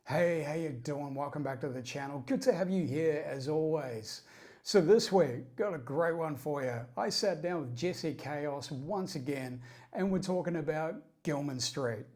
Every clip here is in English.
Hey, how you doing? Welcome back to the channel. Good to have you here as always. So this week, got a great one for you. I sat down with Jesse Chaos once again, and we're talking about Gilman Street.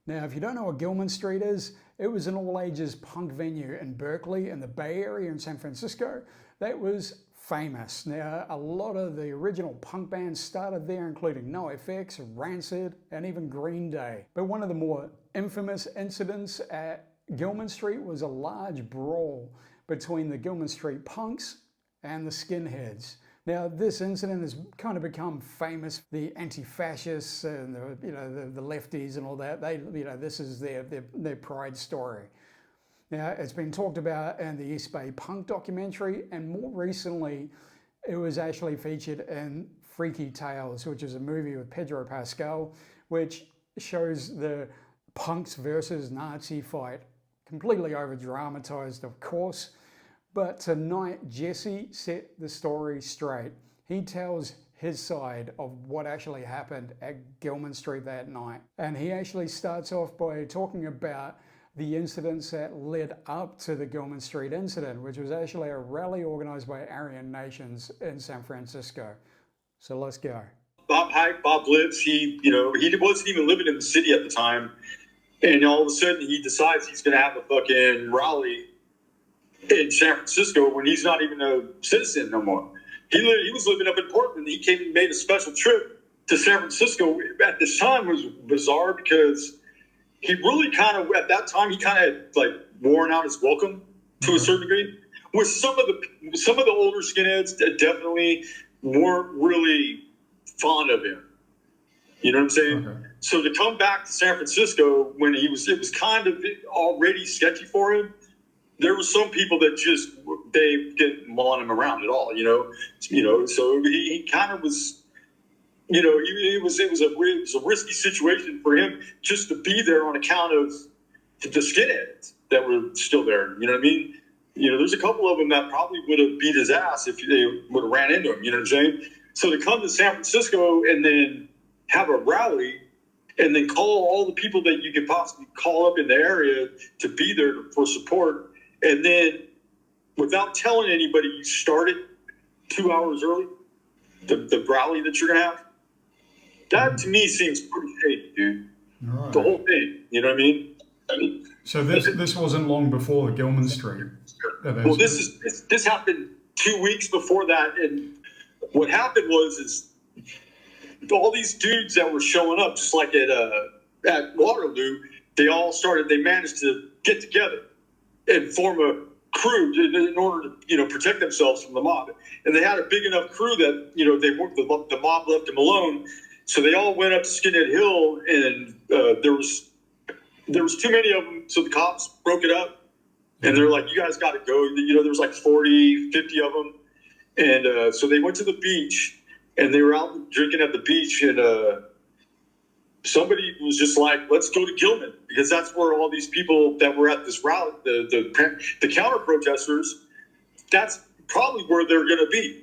Now, if you don't know what Gilman Street is, it was an all-ages punk venue in Berkeley in the Bay Area in San Francisco that was famous. Now, a lot of the original punk bands started there, including NoFX, Rancid, and even Green Day. But one of the more infamous incidents at Gilman Street was a large brawl between the Gilman Street punks and the Skinheads. Now, this incident has kind of become famous. The anti-fascists and the lefties and all that. This is their pride story. Now, it's been talked about in the East Bay Punk documentary, and more recently, it was actually featured in Freaky Tales, which is a movie with Pedro Pascal, which shows the punks versus Nazi fight. Completely over-dramatized, of course. But tonight, Jesse set the story straight. He tells his side of what actually happened at Gilman Street that night. And he actually starts off by talking about the incidents that led up to the Gilman Street incident, which was actually a rally organized by Aryan Nations in San Francisco. So let's go. Bob Heick, Bob Blitz, he wasn't even living in the city at the time. And all of a sudden, he decides he's going to have a fucking rally in San Francisco when he's not even a citizen no more. He was living up in Portland. He came and made a special trip to San Francisco. At this time, was bizarre because he really kind of, at that time, he kind of had like worn out his welcome to a certain degree. With some of the older skinheads that definitely weren't really fond of him. You know what I'm saying? Okay. So to come back to San Francisco when it was kind of already sketchy for him. There were some people that just they didn't want him around at all. So he kind of was. It was a risky situation for him just to be there on account of the skinheads that were still there. You know what I mean? There's a couple of them that probably would have beat his ass if they would have ran into him. You know what I'm saying? So to come to San Francisco and then have a rally and then call all the people that you could possibly call up in the area to be there for support. And then without telling anybody, you started 2 hours early, the rally that you're going to have. That to me seems pretty shady, dude. Right. The whole thing. You know what I mean? So this wasn't long before the Gilman Street. Well, this happened 2 weeks before that. And what happened was all these dudes that were showing up, just like at Waterloo, they managed to get together and form a crew in order to protect themselves from the mob. And they had a big enough crew that the mob left them alone. So they all went up to Skinhead Hill, and there was too many of them. So the cops broke it up, and they're like, "You guys got to go." There was like 40, 50 of them, and so they went to the beach, and they were out drinking at the beach, and somebody was just like, "Let's go to Gilman," because that's where all these people that were at this rally, the counter protesters, that's probably where they're going to be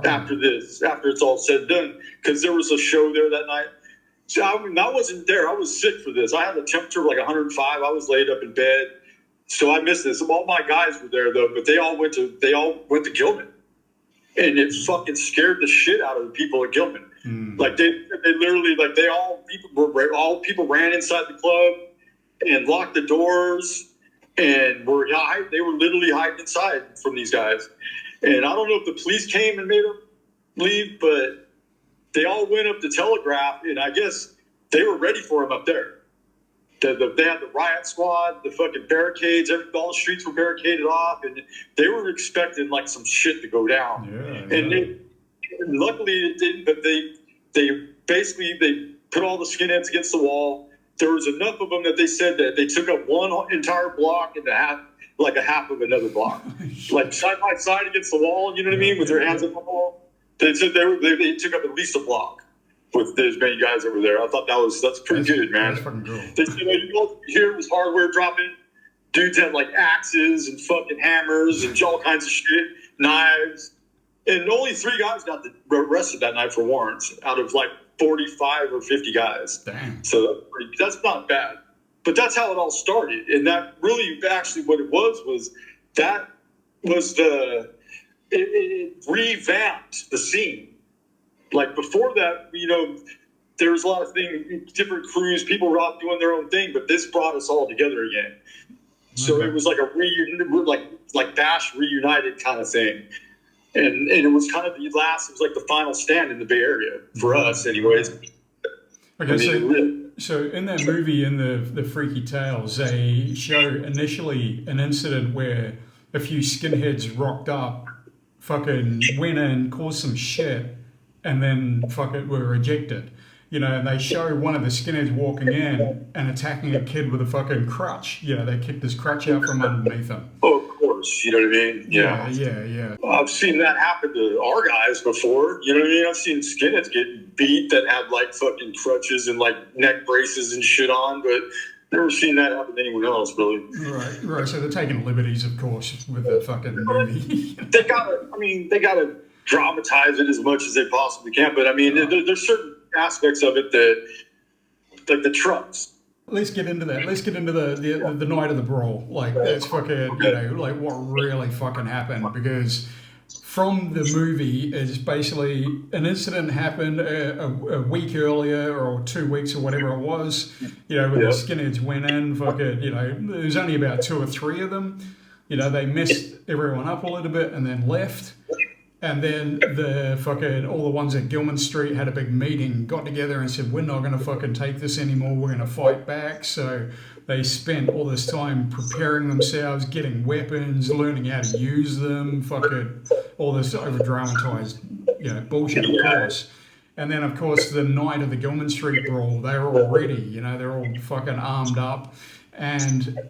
after it's all said and done. Because there was a show there that night. So I wasn't there. I was sick for this. I had a temperature of like 105. I was laid up in bed, so I missed this. All my guys were there though, but they all went to Gilman, and it fucking scared the shit out of the people at Gilman. Like they literally, like people ran inside the club and locked the doors and they were literally hiding inside from these guys. And I don't know if the police came and made them leave, but they all went up to Telegraph, and I guess they were ready for them up there. They had the riot squad, the fucking barricades, all the streets were barricaded off, and they were expecting like some shit to go down. Yeah. And luckily it didn't, but they put all the skinheads against the wall. There was enough of them that they said that they took up one entire block and a half of another block, like side by side against the wall. You know what I mean? With their hands on the wall. They said they took up at least a block with as many guys that were there. I thought that's pretty good, man. That's fucking cool. They said, you hear it was hardware dropping. Dudes had like axes and fucking hammers and all kinds of shit, knives. And only 3 guys got arrested that night for warrants out of like 45 or 50 guys. Damn. So that's not bad. but that's how it all started. And that really actually what it was that was it revamped the scene. Like before that, there was a lot of things, different crews, people were out doing their own thing, but this brought us all together again. So it was like a like Bash reunited kind of thing. And it was kind of it was like the final stand in the Bay Area for us anyways. Okay, so in that movie, in the Freaky Tales, they show initially an incident where a few skinheads rocked up, fucking went in, caused some shit, and then were ejected. And they show one of the skinheads walking in and attacking a kid with a fucking crutch. They kicked his crutch out from underneath him. Oh, of course. You know what I mean? Yeah. I've seen that happen to our guys before. You know what I mean? I've seen skinheads get beat that had like fucking crutches and like neck braces and shit on, but never seen that happen to anyone else, really. Right. So they're taking liberties, of course, with the fucking movie. They gotta dramatize it as much as they possibly can, but I mean, there's certain aspects of it that, like the trucks. Let's get into that. Let's get into the night of the brawl. Like that's fucking, like what really fucking happened. Because from the movie is basically an incident happened a week earlier or 2 weeks or whatever it was. Where the skinheads went in. There was only about 2 or 3 of them. They messed everyone up a little bit and then left. And then all the ones at Gilman Street had a big meeting, got together and said, we're not going to fucking take this anymore. We're going to fight back. So they spent all this time preparing themselves, getting weapons, learning how to use them, all this over-dramatized, bullshit, of course. And then, of course, the night of the Gilman Street brawl, they were all ready. They're all fucking armed up. And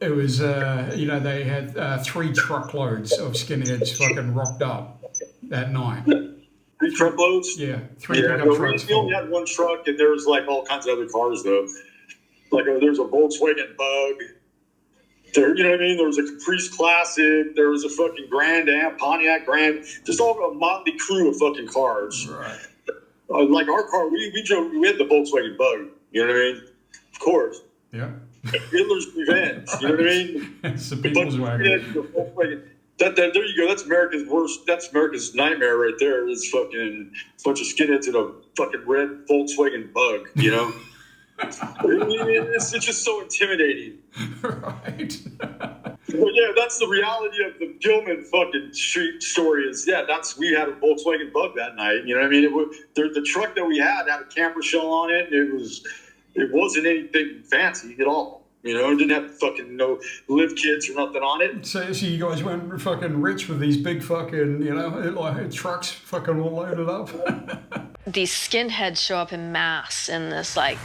it was, they had 3 truckloads of skinheads fucking rocked up that night. 3 truckloads? Yeah, 3 pickup trucks. We only had 1 truck, and there was like all kinds of other cars, though. Like there's a Volkswagen Bug. There, you know what I mean? There was a Caprice Classic. There was a fucking Grand Am, Pontiac Grand. Just all a motley crew of fucking cars. Right. Like our car, we had the Volkswagen Bug. You know what I mean? Of course. Yeah. Hitler's Revenge. You know what I mean? It's the people's wagon. There you go. That's America's worst. That's America's nightmare right there. It's fucking bunch of skinheads in a fucking red Volkswagen Bug. It's just so intimidating. Right. Well, yeah, that's the reality of the Gilman fucking Street story. We had a Volkswagen Bug that night. You know what I mean? The truck that we had a camper shell on it. It wasn't anything fancy at all. It didn't have fucking no live kits or nothing on it. So you guys went fucking rich with these big fucking, like trucks fucking all loaded up. These skinheads show up in mass in this like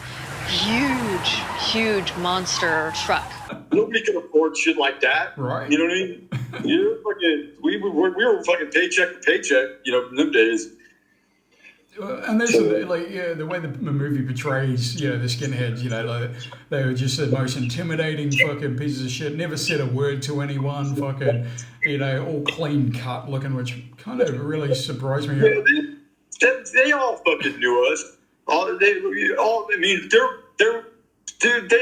huge monster truck. Nobody can afford shit like that. Right. You know what I mean? We were fucking paycheck to paycheck, in them days. And there's the way the movie portrays, the skinheads, they were just the most intimidating fucking pieces of shit. Never said a word to anyone. Fucking, all clean cut looking, which kind of really surprised me. Yeah, they all fucking knew us. They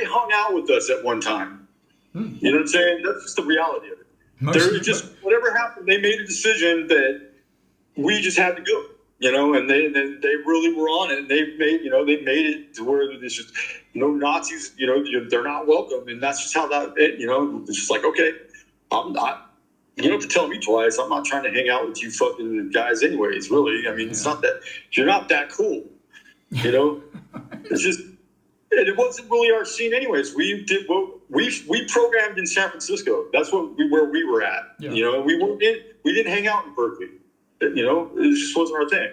hung out with us at one time. You know what I'm saying? That's just the reality of it. Whatever happened, they made a decision that we just had to go. And they really were on it. And they made it to where there's just no Nazis. They're not welcome, and that's just how that. It's just like, okay, I'm not. You don't have to tell me twice. I'm not trying to hang out with you fucking guys, anyways. Really, I mean, it's not that you're not that cool. It's just, and it wasn't really our scene, anyways. We programmed in San Francisco. That's where we were at. Yeah. We didn't hang out in Berkeley. It just wasn't our thing.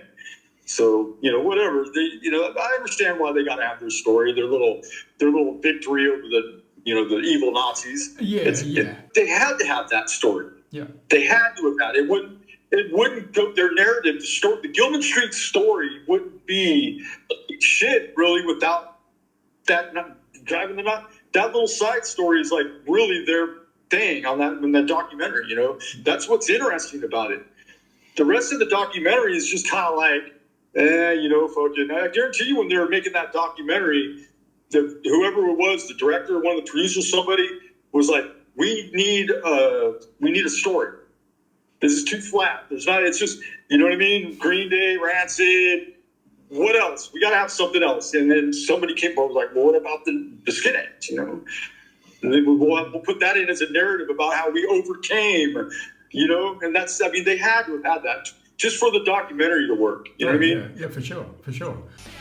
So, whatever. I understand why they got to have their story, their little victory over the evil Nazis. They had to have that story. Yeah. They had to have that. It wouldn't go, their narrative, the Gilman Street story wouldn't be shit really without that driving them out. That little side story is like really their thing in that documentary. That's what's interesting about it. The rest of the documentary is just kind of like, fucking. I guarantee you, when they were making that documentary, whoever it was, the director, one of the producers, somebody was like, we need a story. This is too flat. There's not, it's just, you know what I mean? Green Day, Rancid, what else? We got to have something else. And then somebody came over like, well, what about the Skinheads, you know? And then we'll put that in as a narrative about how we overcame, you know? And that's, I mean, they had to have had that just for the documentary to work. You know what I mean? Yeah, for sure.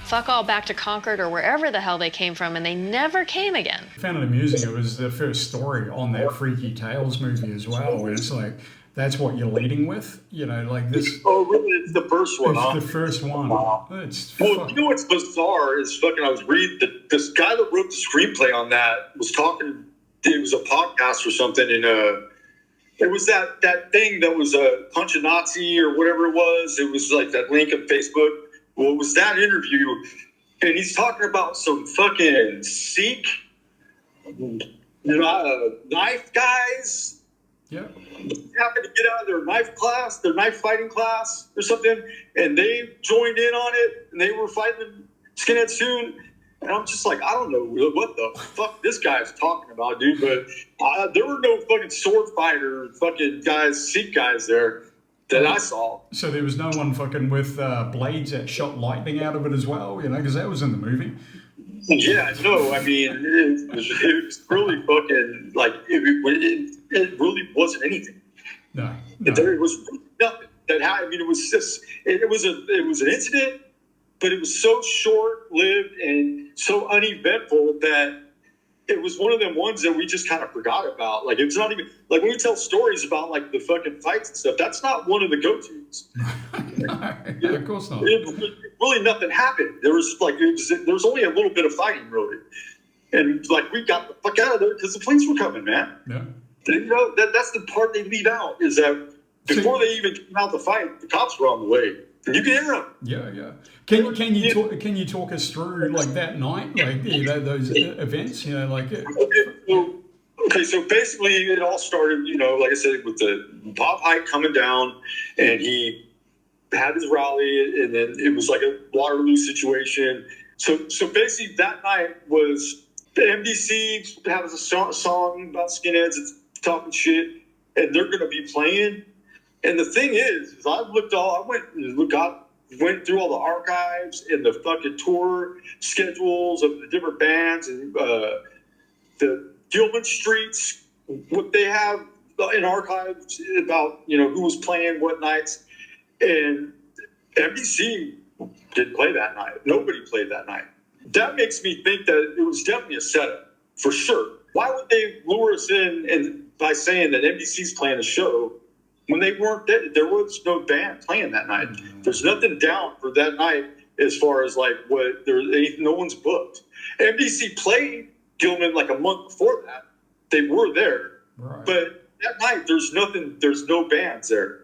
Fuck all back to Concord or wherever the hell they came from, and they never came again. I found it amusing. It was the first story on that Freaky Tales movie as well. And it's like, that's what you're leading with, you know, like this. Oh, really? It's the first one, It's huh? the first one. Wow. It's Well, you know what's bizarre is fucking, I was reading, this guy that wrote the screenplay on that was talking, it was a podcast or something, and it was that thing that was a Punch a Nazi or whatever it was. It was like that link on Facebook. Well, it was that interview, and he's talking about some fucking Sikh knife guys. Yeah. Happened to get out of their knife class, their knife fighting class or something, and they joined in on it, and they were fighting skinheads soon. And I'm just like, I don't know what the fuck this guy's talking about, dude. But there were no fucking sword fighter fucking guys, Sikh guys there that I saw. So there was no one fucking with blades that shot lightning out of it as well, you know, because that was in the movie. Yeah, no, I mean, it was really fucking, like, it really wasn't anything. No. There was nothing that happened. I mean, it was just, it was an incident, but it was so short-lived and so uneventful that it was one of them ones that we just kind of forgot about. Like, it's not even, like, when we tell stories about, like, the fucking fights and stuff, that's not one of the go-tos. No, of course not. Really nothing happened. There was, like, there was only a little bit of fighting, really. And, like, we got the fuck out of there because the police were coming, man. Yeah. You know, that's the part they leave out, is that before they even came out to fight, the cops were on the way. And you can hear them. Yeah. Can you talk us through like that night, like, you know, those events, you know, like. Okay, so basically it all started, you know, like I said, with the Bob Heick coming down, and he had his rally, and then it was like a Waterloo situation. So basically that night was the MDC has a song about skinheads, it's talking shit, and they're going to be playing. And the thing is I went through all the archives and the fucking tour schedules of the different bands and the Gilman Streets, what they have in archives about, you know, who was playing what nights. And NBC didn't play that night. Nobody played that night. That makes me think that it was definitely a setup, for sure. Why would they lure us in and by saying that NBC's playing a show when they weren't there? There was no band playing that night. There's nothing down for that night as far as like what no one's booked. NBC played Gilman like a month before that. They were there, Right. But that night there's nothing. There's no bands there.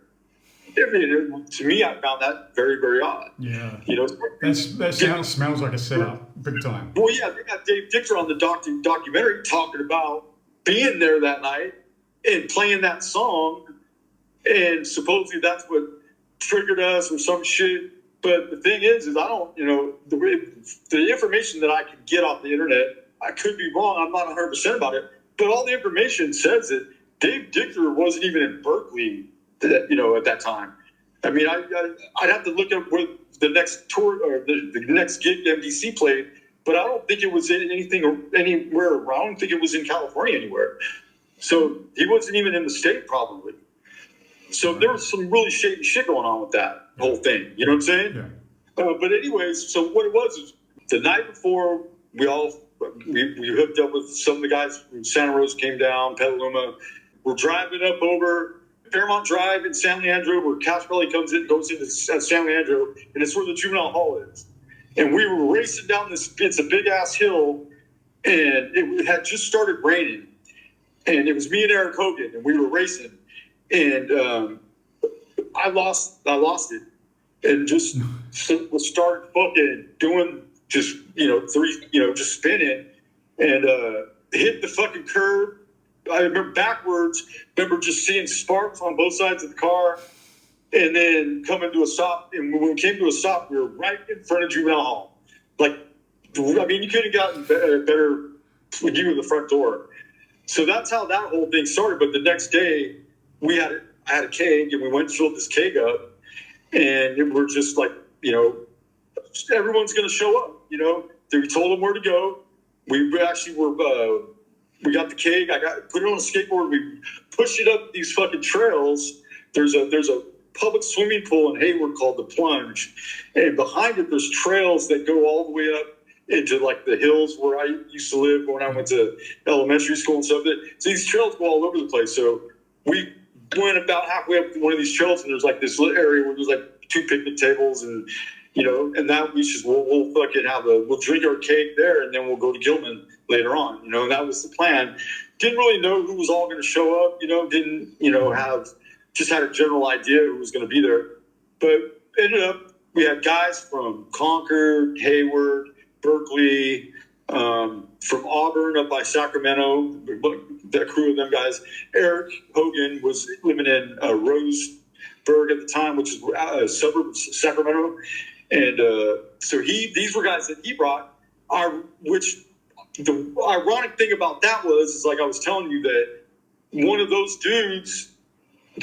I mean, to me, I found that very, very odd. Yeah. You know, that smells like a setup, big time. Well, yeah, they got Dave Dictor on the documentary talking about being there that night and playing that song, and supposedly that's what triggered us or some shit. But the thing is I don't, you know, the information that I could get off the internet, I could be wrong. I'm not 100% about it, but all the information says that Dave Dictor wasn't even in Berkeley, you know, at that time. I mean, I'd have to look at where the next tour or the next gig MDC played, but I don't think it was in anywhere around. I don't think it was in California anywhere. So he wasn't even in the state, probably. So there was some really shady shit going on with that whole thing. You know what I'm saying? Yeah. But anyways, so what it was is the night before we hooked up with some of the guys from Santa Rosa, came down, Petaluma. We're driving up over Fairmont Drive in San Leandro, where Casperelli goes into San Leandro, and it's where the juvenile hall is. And we were racing down this, it's a big ass hill, and it had just started raining. And it was me and Eric Hogan, and we were racing. And I lost it. And just started fucking doing just, just spinning and hit the fucking curb. I remember backwards, just seeing sparks on both sides of the car, and then coming to a stop. And when we came to a stop, we were right in front of Juvenile Hall. Like, I mean, you could have gotten better view of the front door. So that's how that whole thing started. But the next day, I had a keg, and we went and filled this keg up, and we're just like, everyone's going to show up. We told them where to go. We actually were. We got the keg. Put it on a skateboard. We pushed it up these fucking trails. There's a public swimming pool in Hayward called the Plunge, and behind it there's trails that go all the way up into like the hills where I used to live when I went to elementary school and stuff. So these trails go all over the place. So we went about halfway up one of these trails, and there's like this little area where there's like 2 picnic tables, and and that we'll fucking we'll drink our cake there, and then we'll go to Gilman later on. And that was the plan. Didn't really know who was all going to show up. Didn't just had a general idea who was going to be there, but ended up we had guys from Concord, Hayward, Berkeley, from Auburn up by Sacramento, that crew of them guys. Eric Hogan was living in Roseburg at the time, which is a suburb of Sacramento. And so these were guys that he brought, which the ironic thing about that is like I was telling you that one of those dudes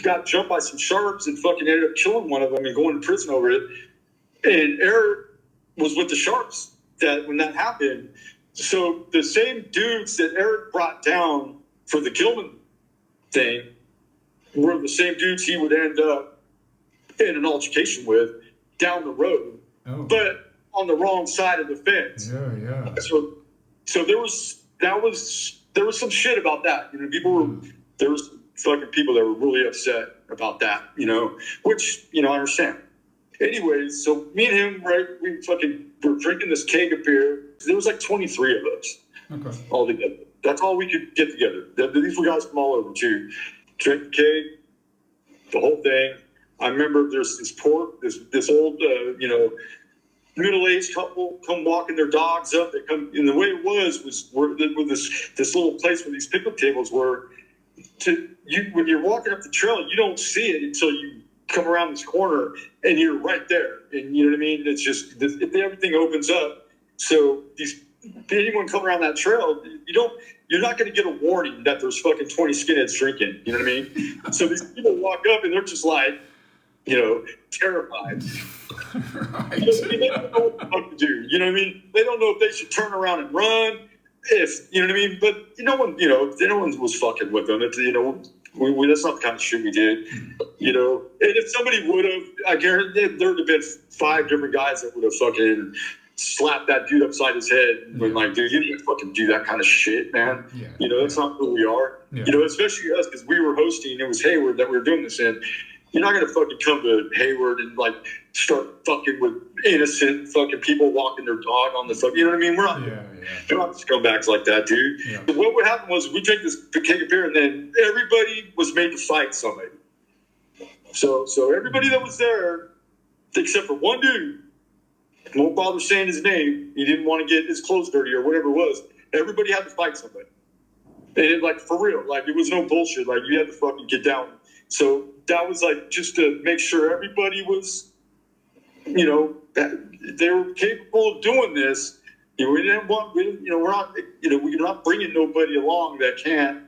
got jumped by some sharks and fucking ended up killing one of them and going to prison over it. And Eric was with the sharks when that happened. So the same dudes that Eric brought down for the Gilman thing were the same dudes he would end up in an altercation with down the road, but on the wrong side of the fence. Yeah. So there was some shit about that. There was fucking people that were really upset about that. Which I understand. Anyways, so me and him, right? We fucking were drinking this keg of beer. There was like 23 of us all together. That's all we could get together. These were guys from all over too. Drink the keg, the whole thing. I remember there's this old, middle-aged couple come walking their dogs up. They come, and the way it was with this little place where these picnic tables were. When you're walking up the trail, you don't see it until you come around this corner, and you're right there. And you know what I mean? It's just everything opens up. So anyone come around that trail, you're not going to get a warning that there's fucking 20 skinheads drinking. You know what I mean? So these people walk up, and they're just like, terrified. Right. They don't know what the fuck to do. You know what I mean? They don't know if they should turn around and run. If you know what I mean, but no one was fucking with them. That's not the kind of shit we did. And if somebody would have, I guarantee there would have been 5 different guys that would have fucking slapped that dude upside his head and been like, dude, you didn't fucking do that kind of shit, man. Yeah. That's not who we are. Yeah. Especially us, because we were hosting. It was Hayward that we were doing this in. You're not going to fucking come to Hayward and like start fucking with innocent fucking people walking their dog on the fuck. You know what I mean? We're not scumbags like that, dude. Yeah. So what would happen was we drink this keg of beer, and then everybody was made to fight somebody. So everybody that was there, except for one dude, won't bother saying his name. He didn't want to get his clothes dirty or whatever it was. Everybody had to fight somebody. And it, like, for real, like, it was no bullshit. Like, you had to fucking get down. So that was like just to make sure everybody was, that they were capable of doing this. We're not bringing nobody along that can't,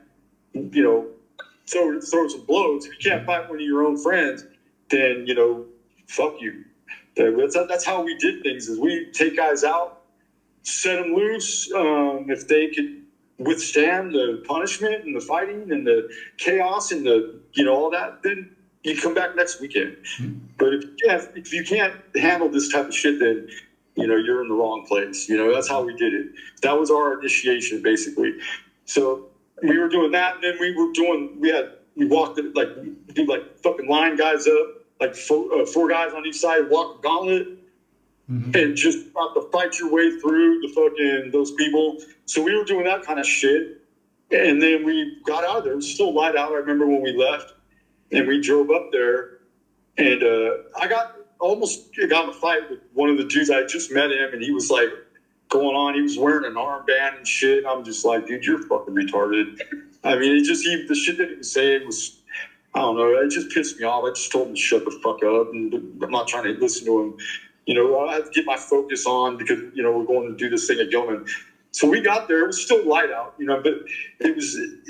throw some blows. If you can't fight one of your own friends, then fuck you. That's how we did things. Is we take guys out, set them loose. If they could withstand the punishment and the fighting and the chaos and the all that, then you come back next weekend. But if you can't handle this type of shit, then you're in the wrong place. That's how we did it. That was our initiation, basically. So we were doing that, and then we walked it like fucking line guys up, like 4 guys on each side, walk a gauntlet. And just about to fight your way through those people. So we were doing that kind of shit. And then we got out of there. It was still light out. I remember when we left and we drove up there, and I got in a fight with one of the dudes. I just met him, and he was like going on. He was wearing an armband and shit. I'm just like, dude, you're fucking retarded. I mean, the shit that he was saying was, I don't know. It just pissed me off. I just told him to shut the fuck up, and I'm not trying to listen to him. I had to get my focus on because, we're going to do this thing at Gilman. So we got there. It was still light out, but it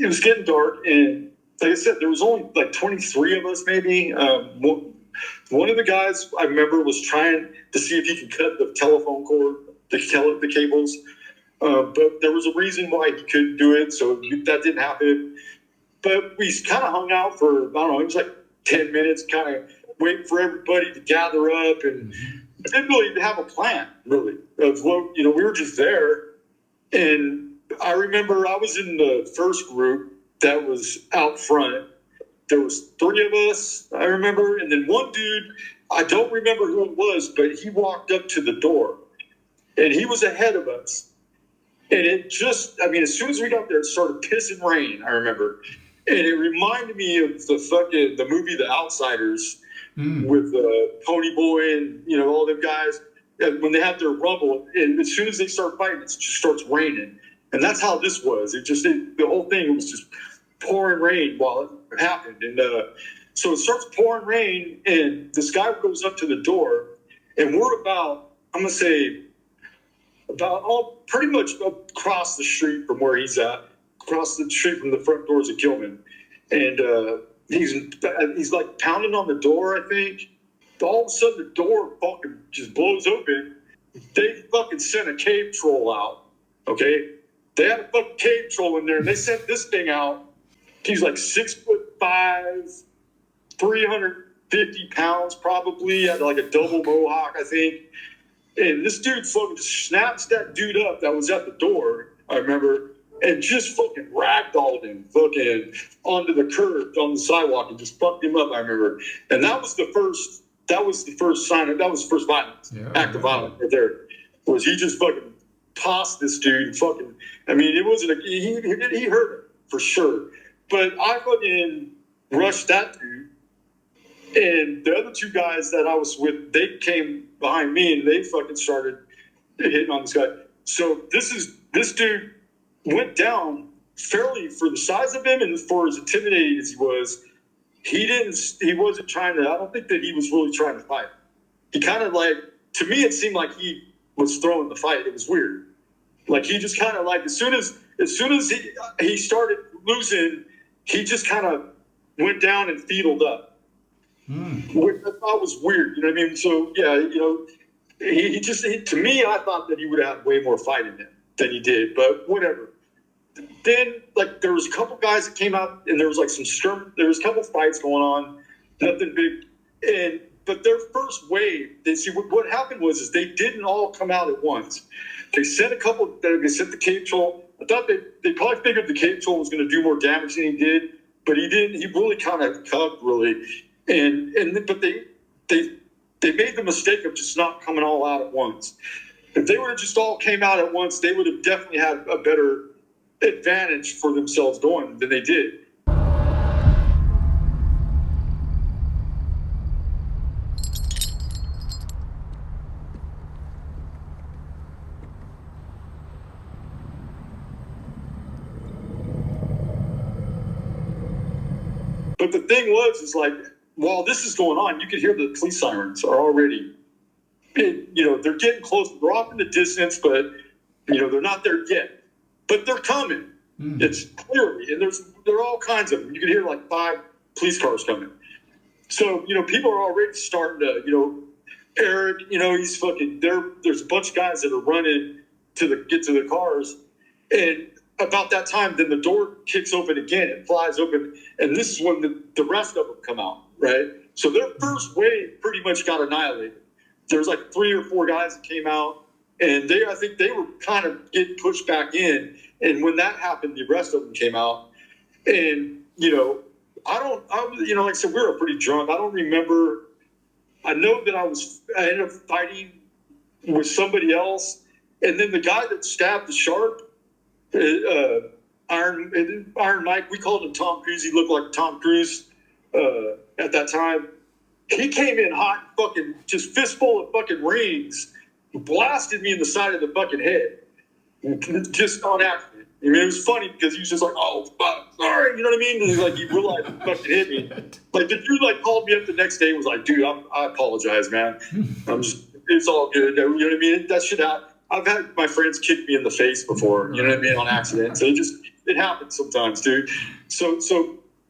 was getting dark. And like I said, there was only like 23 of us maybe. One of the guys I remember was trying to see if he could cut the telephone cord, the cables. But there was a reason why he couldn't do it, so that didn't happen. But we kind of hung out for, I don't know, it was like 10 minutes, kind of waiting for everybody to gather up, and didn't really have a plan, really, of what, we were just there. And I remember I was in the first group that was out front. There was 3 of us, I remember, and then one dude, I don't remember who it was, but he walked up to the door, and he was ahead of us. And it just, as soon as we got there, it started pissing rain, I remember. And it reminded me of the movie The Outsiders with Pony Boy and, all them guys. And when they have their rumble, and as soon as they start fighting, it just starts raining. And that's how this was. The whole thing was just pouring rain while it happened. And so it starts pouring rain, and this guy goes up to the door, and we're about, I'm going to say, pretty much across the street from where he's at, across the street from the front doors of Gilman. And he's like pounding on the door, I think. All of a sudden, the door fucking just blows open. They fucking sent a cave troll out, okay? They had a fucking cave troll in there, and they sent this thing out. He's like 6'5", 350 pounds probably, had like a double mohawk, I think. And this dude fucking snaps that dude up that was at the door, I remember, and just fucking ragdolled him fucking onto the curb on the sidewalk and just fucked him up, I remember. And that was the first sign that was the first violence, act of violence right there. Was he just fucking tossed this dude and fucking, it wasn't he hurt him for sure. But I fucking rushed that dude. And the other 2 guys that I was with, they came behind me and they fucking started hitting on this guy. So this dude went down fairly, for the size of him and for as intimidating as he was. He wasn't trying to, I don't think that he was really trying to fight. He kind of to me, it seemed like he was throwing the fight. It was weird. Like he just kind of as soon as he started losing, he just kind of went down and fetaled up. Which I thought was weird, you know what I mean? So, yeah, he to me, I thought that he would have way more fight in him than he did, but whatever. Then, there was a couple guys that came out, and there was, there was a couple fights going on, nothing big. But their first wave, what happened was they didn't all come out at once. They sent they sent the cave troll. I thought they probably figured the cave troll was going to do more damage than he did, but he didn't. He really kind of cubbed, really. But they made the mistake of just not coming all out at once. If they would have just all came out at once, they would have definitely had a better advantage for themselves going than they did. But the thing is while this is going on, you could hear the police sirens are already, they're getting close. They're off in the distance, but, they're not there yet. But they're coming. It's clearly, and there are all kinds of them. You can hear 5 police cars coming. So, people are already starting to, Eric, he's fucking, there's a bunch of guys that are running to get to the cars. And about that time, then the door kicks open again. It flies open. And this is when the rest of them come out, right? So their first wave pretty much got annihilated. There was 3 or 4 guys that came out, and I think they were kind of getting pushed back in. And when that happened, the rest of them came out. And, like I said, we were pretty drunk. I don't remember. I know that I ended up fighting with somebody else. And then the guy that stabbed the shark, Iron Mike, we called him Tom Cruise. He looked like Tom Cruise at that time. He came in hot, fucking just fistful of fucking rings, blasted me in the side of the fucking head, just on accident. It was funny because he was just like, "Oh fuck, sorry," you know what I mean? And he realized he fucking hit me. The dude called me up the next day and was like, "Dude, I apologize, man. I'm just It's all good. You know what I mean? That should happen. I've had my friends kick me in the face before, you know what I mean, on accident. So it happens sometimes, dude.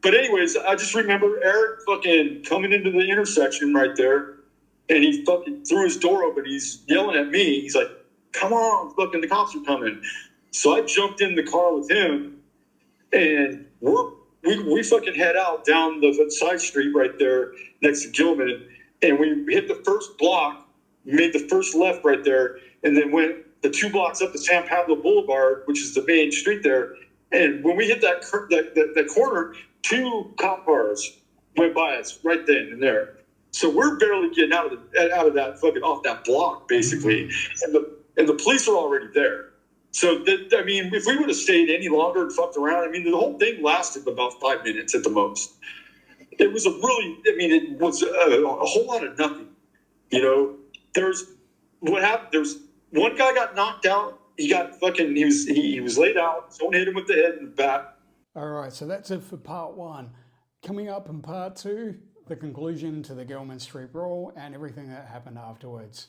But anyways, I just remember Eric fucking coming into the intersection right there, and he fucking threw his door open. He's yelling at me. He's like, "Come on, fucking the cops are coming." So I jumped in the car with him, and we fucking head out down the side street right there next to Gilman, and we hit the first block, made the first left right there, and then went the 2 blocks up to San Pablo Boulevard, which is the main street there. And when we hit that corner, 2 cop cars went by us right then and there. So we're barely getting out of that fucking off that block, basically, and the police are already there. So I mean, if we would have stayed any longer and fucked around, I mean, the whole thing lasted about 5 minutes at the most. It was it was a whole lot of nothing. You know, what happened? There's one guy got knocked out. He was laid out. Someone hit him with the head and the bat. All right, so that's it for part 1. Coming up in part 2, the conclusion to the Gilman Street Brawl and everything that happened afterwards.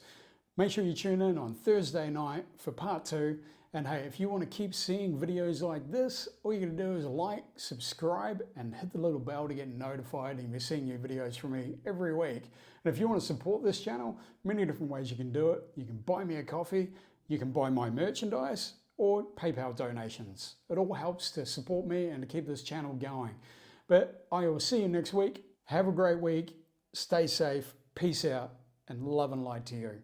Make sure you tune in on Thursday night for part 2. And hey, if you want to keep seeing videos like this, all you got to do is like, subscribe, and hit the little bell to get notified, and you'll be seeing new videos from me every week. And if you want to support this channel, many different ways you can do it. You can buy me a coffee, you can buy my merchandise, or PayPal donations. It all helps to support me and to keep this channel going. But I will see you next week. Have a great week. Stay safe. Peace out. And love and light to you.